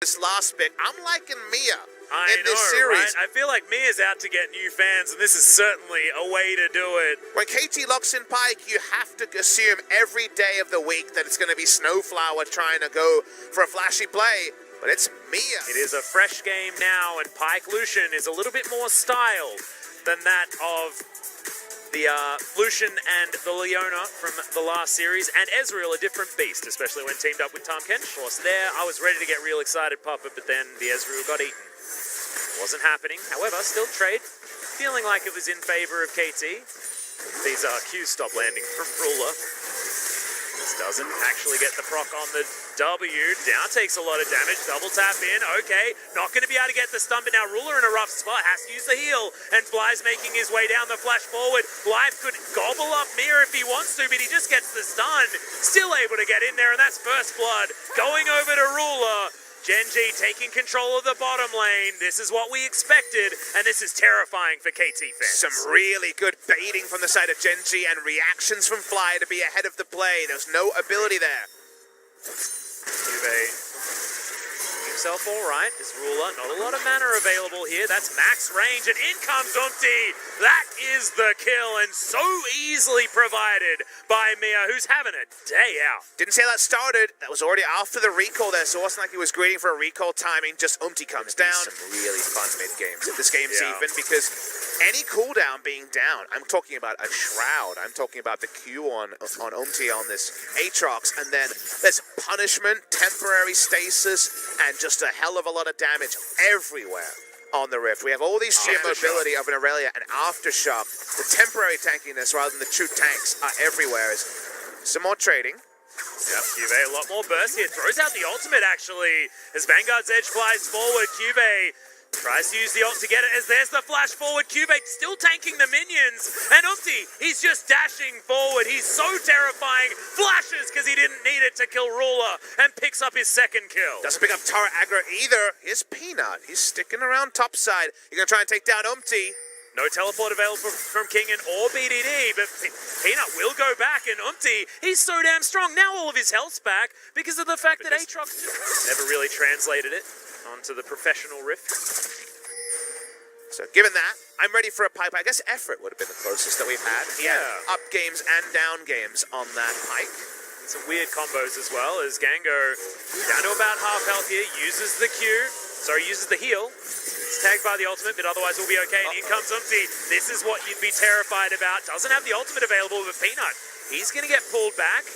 this last bit. I'm liking Mia I in know, this series. right? I feel like Mia's out to get new fans, and this is certainly a way to do it. When KT locks in Pyke, you have to assume every day of the week that it's going to be Snowflower trying to go for a flashy play, but it's Mia. It is a fresh game now, and Pyke Lucian is a little bit more styled than that of the Lucian and the Leona from the last series, and Ezreal, a different beast, especially when teamed up with Tahm Kench. Of course, there, I was ready to get real excited, Papa, but then the Ezreal got eaten. Wasn't happening. However, still trade, feeling like it was in favor of KT. These Qs stop landing from Ruler. This doesn't actually get the proc on the W. Down takes a lot of damage. Double tap in. Okay, not going to be able to get the stun, but now Ruler in a rough spot. Has to use the heal, and Fly's making his way down the flash forward. Life could gobble up Mia if he wants to, but he just gets the stun. Still able to get in there, and that's first blood. Going over to Ruler. Genji taking control of the bottom lane. This is what we expected, and this is terrifying for KT fans. Some really good baiting from the side of Genji and reactions from Fly to be ahead of the play. There's no ability there. Juve himself all right. Is Ruler. Not a lot of mana available here. That's max range, and in comes Umpty. That is the kill, and so easily provided by Mia, who's having a day out. Didn't say that started. That was already after the recall there, so it wasn't like he was greeting for a recall timing. Just Umpty comes down. Some really fun mid-games. If this game's even, because any cooldown being down, I'm talking about a Shroud. I'm talking about the Q on Umpty on this Aatrox, and then there's punishment, temporary stasis, and just a hell of a lot of damage everywhere on the Rift. We have all these sheer mobility of an Aurelia and Aftershock. The temporary tankiness rather than the true tanks are everywhere. Some more trading. Yep, Juve a lot more burst here. Throws out the ultimate, actually, as Vanguard's Edge flies forward. Juve tries to use the ult to get it, as there's the flash forward. Cubate still tanking the minions, and Umpty, he's just dashing forward. He's so terrifying. Flashes because he didn't need it to kill Ruler, and picks up his second kill. Doesn't pick up Tara aggro either. Here's Peanut. He's sticking around topside. He's going to try and take down Umpty. No teleport available from Kingen or BDD, but Peanut will go back, and Umpty, he's so damn strong. Now all of his health's back because of the fact that Aatrox never really translated it onto the professional Rift. So given that, I'm ready for a pipe. I guess Effort would have been the closest that we've had. He had up games and down games on that Pyke. Some weird combos as well, as Gango, down to about half health here, uses the Q, uses the heal. It's tagged by the ultimate, but otherwise will be okay, and in comes Umpty. This is what you'd be terrified about. Doesn't have the ultimate available, but Peanut, he's going to get pulled back.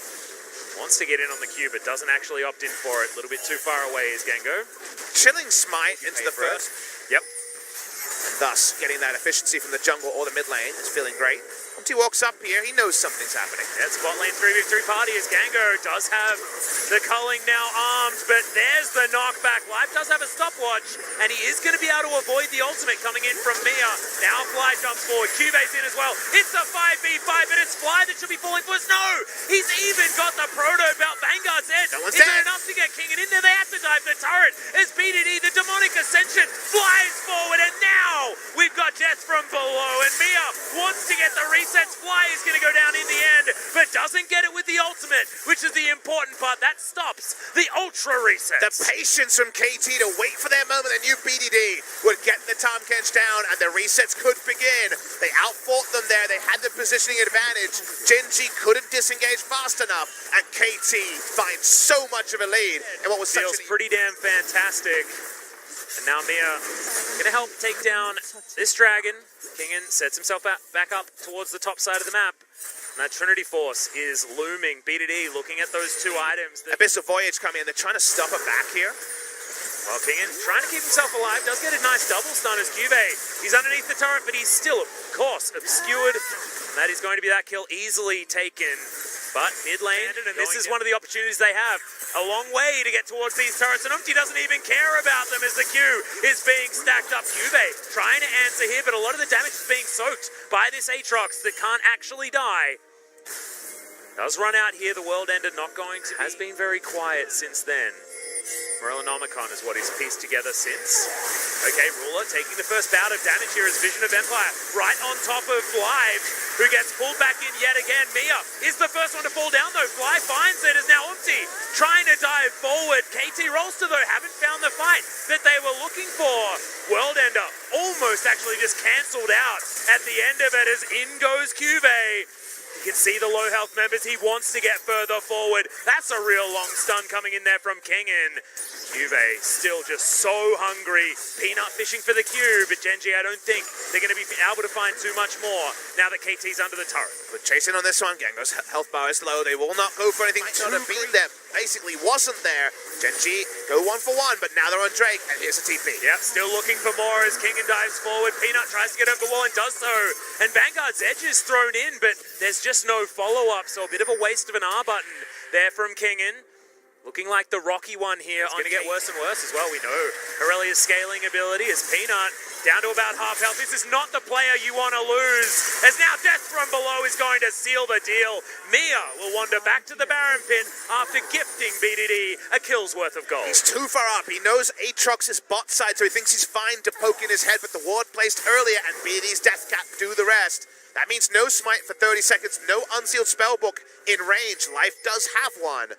Wants to get in on the Q, but doesn't actually opt in for it. A little bit too far away is Gango. Chilling Smite into the first. Yep. Thus, getting that efficiency from the jungle or the mid lane is feeling great. Umpty walks up here, he knows something's happening. Yeah, it's bot lane 3v3 party as Gango does have the culling now armed, but there's the knockback. Life does have a stopwatch, and he is going to be able to avoid the ultimate coming in from Mia. Now Fly jumps forward, Cubate's in as well. It's a 5v5, and it's Fly that should be falling for us. No! He's even got the proto belt. Vanguard's Edge. Is it enough to get Kingen in there? They have to dive the turret. As BDD, the demonic ascension, flies forward, and now we've got Death from below, and Mia wants to get the resets. Fly is going to go down in the end, but doesn't get it with the ultimate, which is the important part. That stops the ultra resets. The patience from KT to wait for their moment. They knew BDD would get the Tahm Kench down, and the resets could begin. They outfought them there. They had the positioning advantage. Genji couldn't disengage fast enough, and KT finds so much of a lead. And what was feels pretty damn fantastic. And now Mia gonna help take down this dragon. Kingen sets himself back up towards the top side of the map. And that Trinity Force is looming. BDD looking at those two items. Abyssal Voyage coming in. They're trying to stop her back here. Well, Kingen trying to keep himself alive. Does get a nice double stun as Cubate. He's underneath the turret, but he's still, of course, obscured. And that is going to be that kill easily taken. But mid lane, and this is one of the opportunities they have. A long way to get towards these turrets, and Umpty doesn't even care about them as the Q is being stacked up. Cubate trying to answer here, but a lot of the damage is being soaked by this Aatrox that can't actually die. Does run out here, the world ender not going to be. Has been very quiet since then. Morellonomicon is what he's pieced together since. Okay, Ruler taking the first bout of damage here as Vision of Empire right on top of Fly, who gets pulled back in yet again. Mia is the first one to fall down though. Fly finds it as now Umti trying to dive forward. KT Rolster though haven't found the fight that they were looking for. World Ender almost actually just cancelled out at the end of it as in goes Cuvee. You can see the low health members. He wants to get further forward. That's a real long stun coming in there from Kingin. Cuvee still just so hungry. Peanut fishing for the Q, but Genji, I don't think they're going to be able to find too much more now that KT's under the turret. But chasing on this one, Gango's health bar is low. They will not go for anything to beat them. Basically wasn't there. Genji go 1-for-1, but now they're on Drake, and here's a TP. Yep, still looking for more as Kingin dives forward. Peanut tries to get over the wall and does so. And Vanguard's edge is thrown in, but there's just no follow-up, so a bit of a waste of an R button there from Kingin. Looking like the rocky one here. It's going to get worse and worse as well, we know. Aurelia's scaling ability is Peanut down to about half health. This is not the player you want to lose, as now Death from below is going to seal the deal. Mia will wander back to the Baron pit after gifting BDD a kill's worth of gold. He's too far up. He knows Aatrox is bot side, so he thinks he's fine to poke in his head, but the ward placed earlier and BDD's Death Cap do the rest. That means no smite for 30 seconds, no unsealed spellbook in range. Life does have one.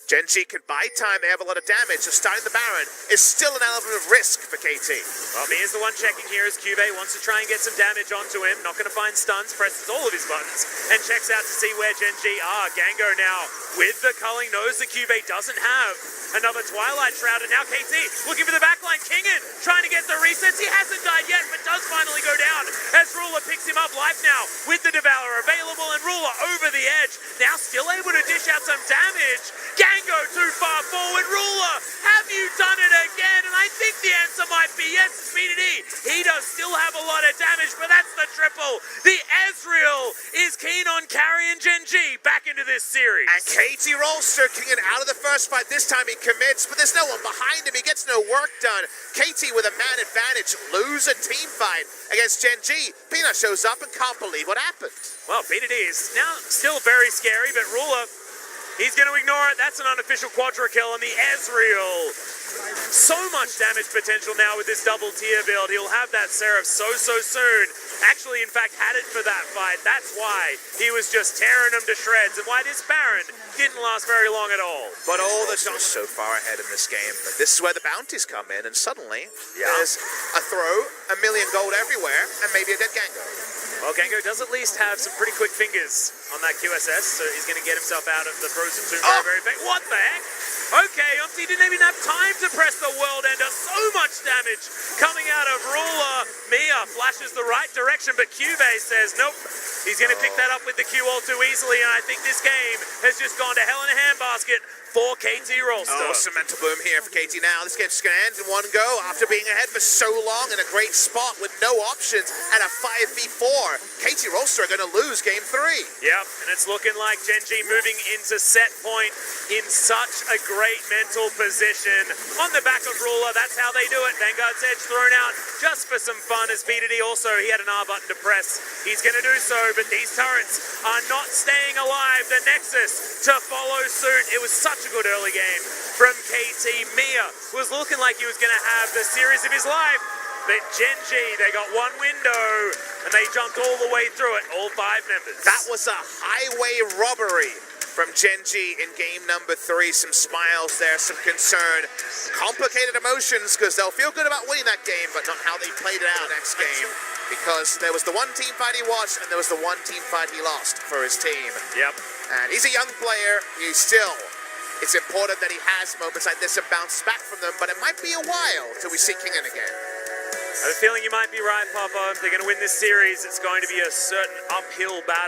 Genji can buy time, they have a lot of damage, so starting the Baron is still an element of risk for KT. Well, Mia's the one checking here as Cuvee wants to try and get some damage onto him. Not going to find stuns, presses all of his buttons, and checks out to see where Genji are. Gango now with the culling, knows that Cuvee doesn't have another Twilight Shroud, and now KT looking for the backline. Kingin trying to get the resets. He hasn't died yet, but does finally go down as Ruler picks him up. Life now with the Devourer available, and Ruler over the edge. Now still able to dish out some damage. Gango too far forward. Ruler, have you done it again? And I think the answer might be yes, it's BDD. He does still have a lot of damage, but that's the triple. The Ezreal is keen on carrying Genji back into this series. And KT Rolster Kingin out of the first fight. This time he commits, but there's no one behind him. He gets no work done. KT with a man advantage, lose a team fight against Genji. Peanut shows up and can't believe what happened. Well, BDD is now still very scary, but Ruler, he's going to ignore it. That's an unofficial quadra kill, and the Ezreal. So much damage potential now with this double tier build. He'll have that Seraph so soon. Actually, in fact, had it for that fight. That's why he was just tearing them to shreds, and why this Baron didn't last very long at all. But all that's not so far ahead in this game. But this is where the bounties come in, and suddenly there's a throw, $1 million gold everywhere, and maybe a dead Gango. Well, Gango does at least have some pretty quick fingers on that QSS, so he's going to get himself out of the frozen tomb very fast. What the heck? Okay, Umti didn't even have time to press the World Ender. So much damage coming out of Ruler. Mia flashes the right direction, but Cuvee says nope. He's going to pick that up with the Q all too easily, and I think this game has just gone to hell in a handbasket for KT Rolster. Oh, some mental boom here for KT now. This game's going to end in one go after being ahead for so long in a great spot with no options and a 5v4. KT Rolster are going to lose game 3. Yep, and it's looking like Genji moving into set point in such a great mental position. On the back of Ruler, that's how they do it. Vanguard's edge thrown out just for some fun as BDD also, he had an R button to press. He's going to do so, but these turrets are not staying alive. The Nexus to follow suit. It was such a good early game from KT. Mia was looking like he was going to have the series of his life, but Genji, they got one window and they jumped all the way through it, all 5 members. That was a highway robbery from Genji in game number 3. Some smiles there, some concern, complicated emotions, because they'll feel good about winning that game, but not how they played it out next game, because there was the one team fight he watched and there was the one team fight he lost for his team. Yep. And he's a young player. It's important that he has moments like this and bounces back from them, but it might be a while till we see Kingin again. I have a feeling you might be right, Papa. If they're going to win this series, it's going to be a certain uphill battle.